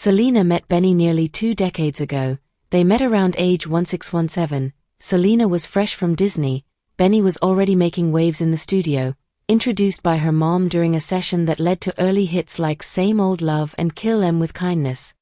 Selena met Benny nearly 2 decades ago. They met around age 1617. Selena was fresh from Disney. Benny was already making waves in the studio, introduced by her mom during a session that led to early hits like Same Old Love and Kill 'Em with Kindness.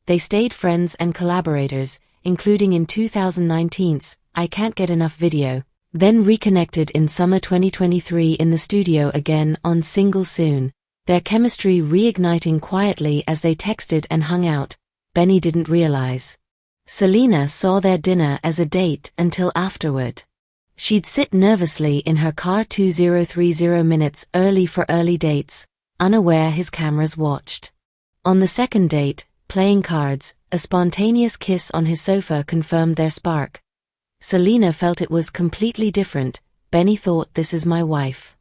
They stayed friends and collaborators, including in 2019's I Can't Get Enough video, then reconnected in summer 2023 in the studio again on Single Soon, their chemistry reigniting quietly as they texted and hung out. Benny didn't realize Selena saw their dinner as a date until afterward. She'd sit nervously in her car 2030 minutes early for early dates, unaware his cameras watched. On the second date, playing cards, a spontaneous kiss on his sofa confirmed their spark. Selena felt it was completely different. Benny thought, "This is my wife."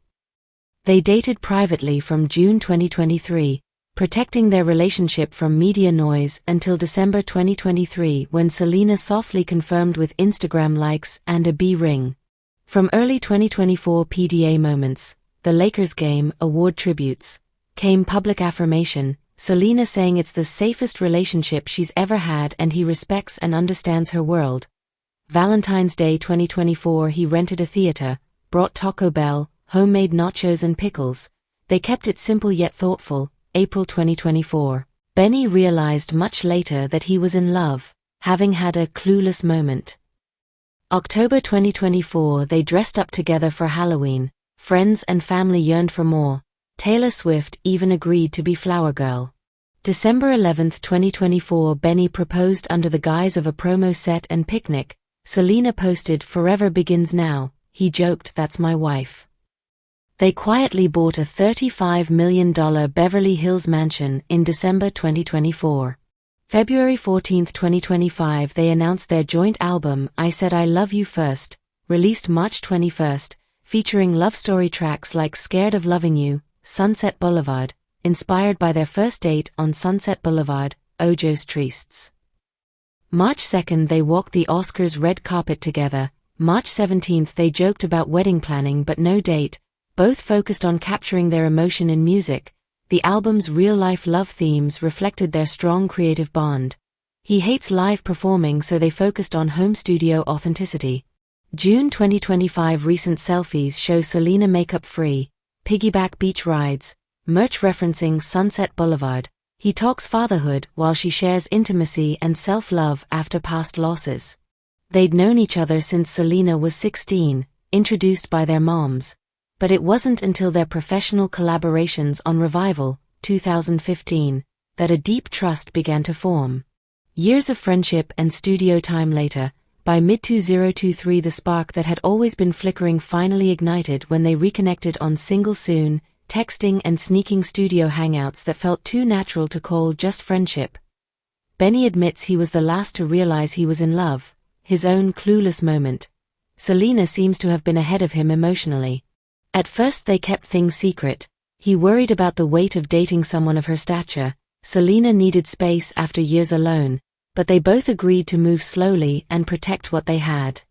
They dated privately from June 2023, protecting their relationship from media noise until December 2023 when Selena softly confirmed with Instagram likes and a B ring. From early 2024 PDA moments, the Lakers game, award tributes, came public affirmation, Selena saying it's the safest relationship she's ever had and he respects and understands her world. Valentine's Day 2024 he rented a theater, brought Taco Bell, homemade nachos and pickles. They kept it simple yet thoughtful. April 2024. Benny realized much later that he was in love, having had a clueless moment. October 2024 they dressed up together for Halloween. Friends and family yearned for more. Taylor Swift even agreed to be Flower Girl. December 11, 2024 Benny proposed under the guise of a promo set and picnic. Selena posted "Forever begins now." He joked, "That's my wife." They quietly bought a $35 million Beverly Hills mansion in December 2024. February 14, 2025 they announced their joint album, I Said I Love You First, released March 21, featuring love story tracks like Scared of Loving You, Sunset Boulevard, inspired by their first date on Sunset Boulevard, Ojos Tristes. March 2 they walked the Oscars red carpet together. March 17 they joked about wedding planning but no date. Both focused on capturing their emotion in music. The album's real-life love themes reflected their strong creative bond. He hates live performing, so they focused on home studio authenticity. June 2025 recent selfies show Selena makeup-free, piggyback beach rides, merch referencing Sunset Boulevard. He talks fatherhood while she shares intimacy and self-love after past losses. They'd known each other since Selena was 16, introduced by their moms. But it wasn't until their professional collaborations on Revival, 2015, that a deep trust began to form. Years of friendship and studio time later, by mid-2023 the spark that had always been flickering finally ignited when they reconnected on Single Soon, texting and sneaking studio hangouts that felt too natural to call just friendship. Benny admits he was the last to realize he was in love, his own clueless moment. Selena seems to have been ahead of him emotionally. At first they kept things secret. He worried about the weight of dating someone of her stature. Selena needed space after years alone, but they both agreed to move slowly and protect what they had.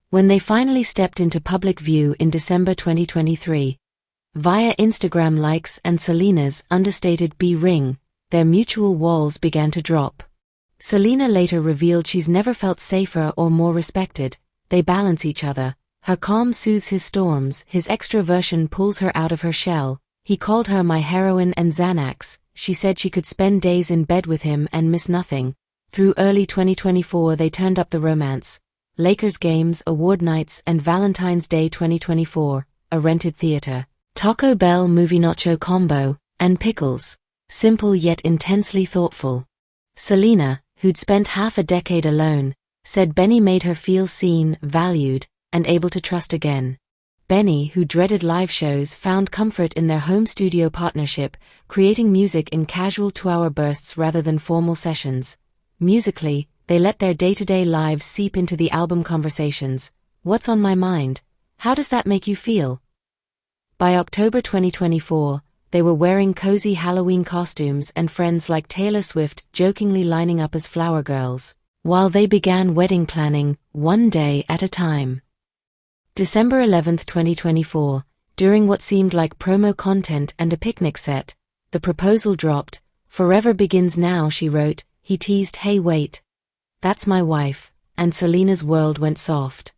When they finally stepped into public view in December 2023, via Instagram likes and Selena's understated B ring, their mutual walls began to drop. Selena later revealed she's never felt safer or more respected. They balance each other. Her calm soothes his storms, his extroversion pulls her out of her shell. He called her my heroine and Xanax. She said she could spend days in bed with him and miss nothing. Through early 2024 they turned up the romance. Lakers games, award nights, and Valentine's Day 2024, a rented theater. Taco Bell movie nacho combo, and pickles. Simple yet intensely thoughtful. Selena, who'd spent half a decade alone, said Benny made her feel seen, valued, and able to trust again. Benny, who dreaded live shows, found comfort in their home studio partnership, creating music in casual 2-hour bursts rather than formal sessions. Musically, they let their day-to-day lives seep into the album conversations. What's on my mind? How does that make you feel? By October 2024, they were wearing cozy Halloween costumes and friends like Taylor Swift jokingly lining up as flower girls, while they began wedding planning, one day at a time. December 11, 2024, during what seemed like promo content and a picnic set, the proposal dropped. "Forever begins now," she wrote. He teased, "Hey wait. That's my wife," and Selena's world went soft.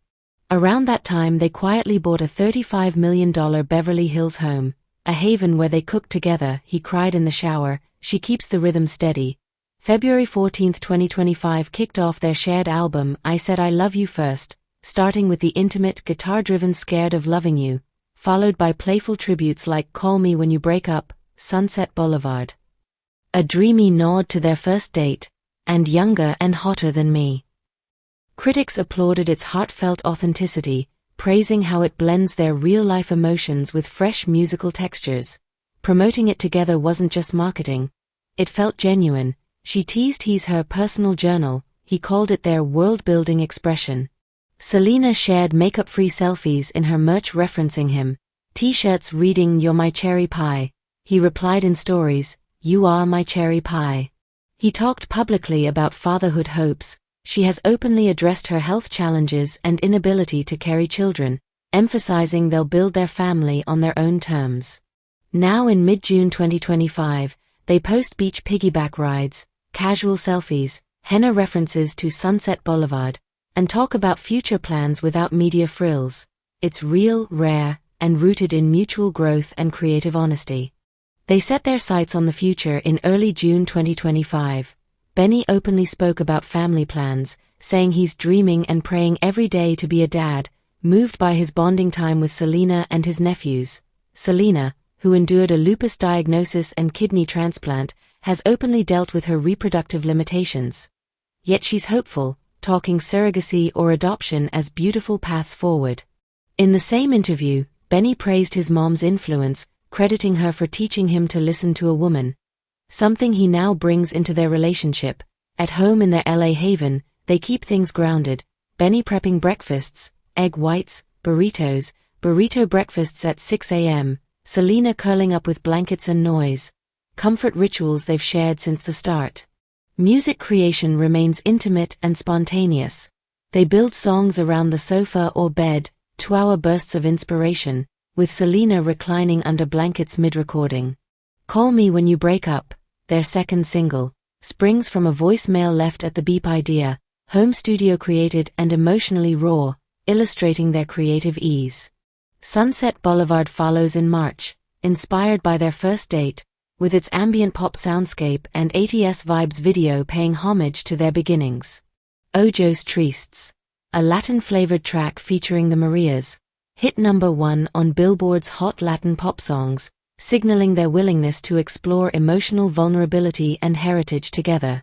Around that time they quietly bought a $35 million Beverly Hills home, a haven where they cooked together. He cried in the shower, she keeps the rhythm steady. February 14, 2025 kicked off their shared album, I Said I Love You First, starting with the intimate, guitar-driven Scared of Loving You, followed by playful tributes like Call Me When You Break Up, Sunset Boulevard, a dreamy nod to their first date, and Younger and Hotter Than Me. Critics applauded its heartfelt authenticity, praising how it blends their real-life emotions with fresh musical textures. Promoting it together wasn't just marketing. It felt genuine. She teased he's her personal journal, he called it their world-building expression. Selena shared makeup-free selfies in her merch referencing him, t-shirts reading "You're my cherry pie." He replied in stories, "You are my cherry pie." He talked publicly about fatherhood hopes. She has openly addressed her health challenges and inability to carry children, emphasizing they'll build their family on their own terms. Now in mid-June 2025, they post beach piggyback rides, casual selfies, henna references to Sunset Boulevard, and talk about future plans without media frills. It's real, rare, and rooted in mutual growth and creative honesty. They set their sights on the future in early June 2025. Benny openly spoke about family plans, saying he's dreaming and praying every day to be a dad, moved by his bonding time with Selena and his nephews. Selena, who endured a lupus diagnosis and kidney transplant, has openly dealt with her reproductive limitations. Yet she's hopeful, talking surrogacy or adoption as beautiful paths forward. In the same interview, Benny praised his mom's influence, crediting her for teaching him to listen to a woman, something he now brings into their relationship. At home in their LA haven, they keep things grounded. Benny prepping breakfasts, egg whites, burrito breakfasts at 6 a.m., Selena curling up with blankets and noise. Comfort rituals they've shared since the start. Music creation remains intimate and spontaneous. They build songs around the sofa or bed, 2-hour bursts of inspiration, with Selena reclining under blankets mid-recording. Call Me When You Break Up, their second single, springs from a voicemail left at the beep idea, home studio created and emotionally raw, illustrating their creative ease. Sunset Boulevard follows in March, inspired by their first date, with its ambient pop soundscape and 80s vibes video paying homage to their beginnings. Ojos Tristes, a Latin-flavored track featuring the Marias, hit #1 on Billboard's Hot Latin Pop Songs, signaling their willingness to explore emotional vulnerability and heritage together.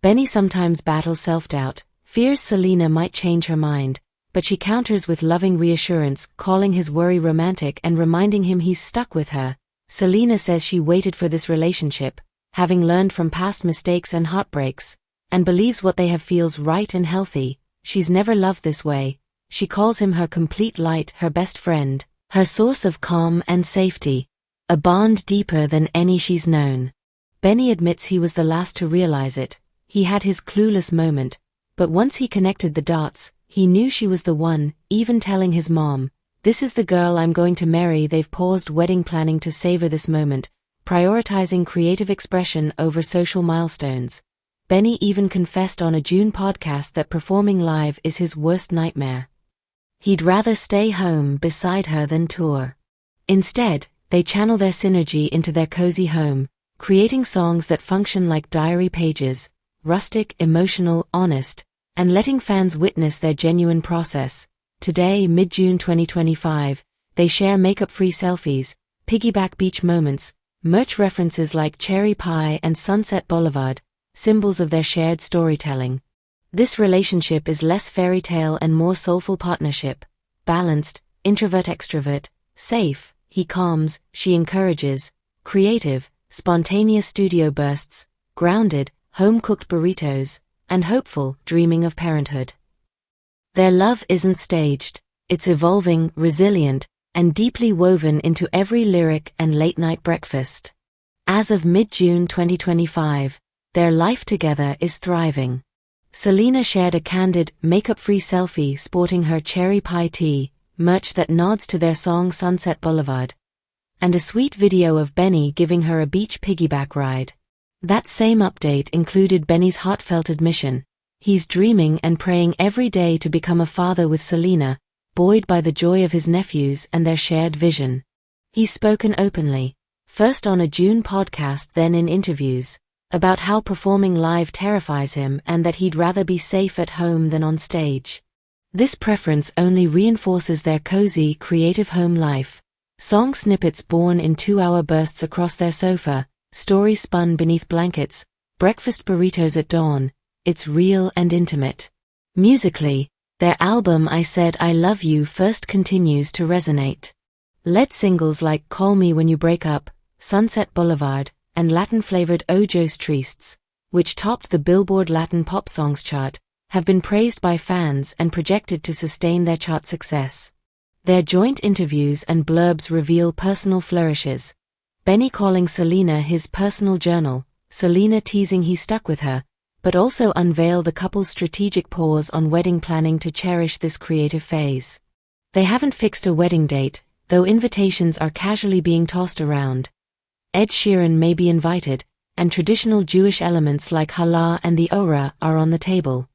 Benny sometimes battles self-doubt, fears Selena might change her mind, but she counters with loving reassurance, calling his worry romantic and reminding him he's stuck with her. Selena says she waited for this relationship, having learned from past mistakes and heartbreaks, and believes what they have feels right and healthy. She's never loved this way. She calls him her complete light, her best friend, her source of calm and safety, a bond deeper than any she's known. Benny admits he was the last to realize it. He had his clueless moment, but once he connected the dots, he knew she was the one, even telling his mom, "This is the girl I'm going to marry." They've paused wedding planning to savor this moment, prioritizing creative expression over social milestones. Benny even confessed on a June podcast that performing live is his worst nightmare. He'd rather stay home beside her than tour. Instead, they channel their synergy into their cozy home, creating songs that function like diary pages, rustic, emotional, honest, and letting fans witness their genuine process. Today, mid-June 2025, they share makeup-free selfies, piggyback beach moments, merch references like cherry pie and Sunset Boulevard, symbols of their shared storytelling. This relationship is less fairy tale and more soulful partnership, balanced, introvert-extrovert, safe, he calms, she encourages, creative, spontaneous studio bursts, grounded, home-cooked burritos, and hopeful, dreaming of parenthood. Their love isn't staged, it's evolving, resilient, and deeply woven into every lyric and late-night breakfast. As of mid-June 2025, their life together is thriving. Selena shared a candid, makeup-free selfie sporting her cherry pie tee, merch that nods to their song Sunset Boulevard, and a sweet video of Benny giving her a beach piggyback ride. That same update included Benny's heartfelt admission. He's dreaming and praying every day to become a father with Selena, buoyed by the joy of his nephews and their shared vision. He's spoken openly, first on a June podcast, then in interviews, about how performing live terrifies him and that he'd rather be safe at home than on stage. This preference only reinforces their cozy, creative home life. Song snippets born in 2-hour bursts across their sofa, stories spun beneath blankets, breakfast burritos at dawn. It's real and intimate. Musically, their album I Said I Love You First continues to resonate. Lead singles like Call Me When You Break Up, Sunset Boulevard, and Latin-flavored Ojos Tristes, which topped the Billboard Latin Pop Songs chart, have been praised by fans and projected to sustain their chart success. Their joint interviews and blurbs reveal personal flourishes. Benny calling Selena his personal journal, Selena teasing he stuck with her, but also unveil the couple's strategic pause on wedding planning to cherish this creative phase. They haven't fixed a wedding date, though invitations are casually being tossed around. Ed Sheeran may be invited, and traditional Jewish elements like Hallah and the Orah are on the table.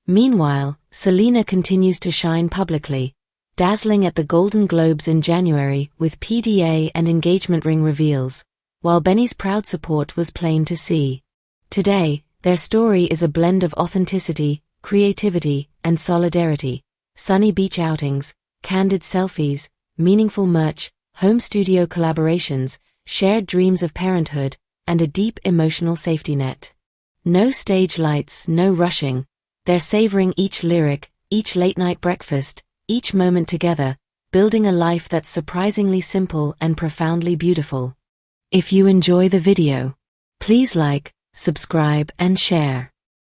Meanwhile, Selena continues to shine publicly, dazzling at the Golden Globes in January with PDA and engagement ring reveals, while Benny's proud support was plain to see. Today, their story is a blend of authenticity, creativity, and solidarity. Sunny beach outings, candid selfies, meaningful merch, home studio collaborations, shared dreams of parenthood, and a deep emotional safety net. No stage lights, no rushing. They're savoring each lyric, each late-night breakfast, each moment together, building a life that's surprisingly simple and profoundly beautiful. If you enjoy the video, please like, subscribe, and share.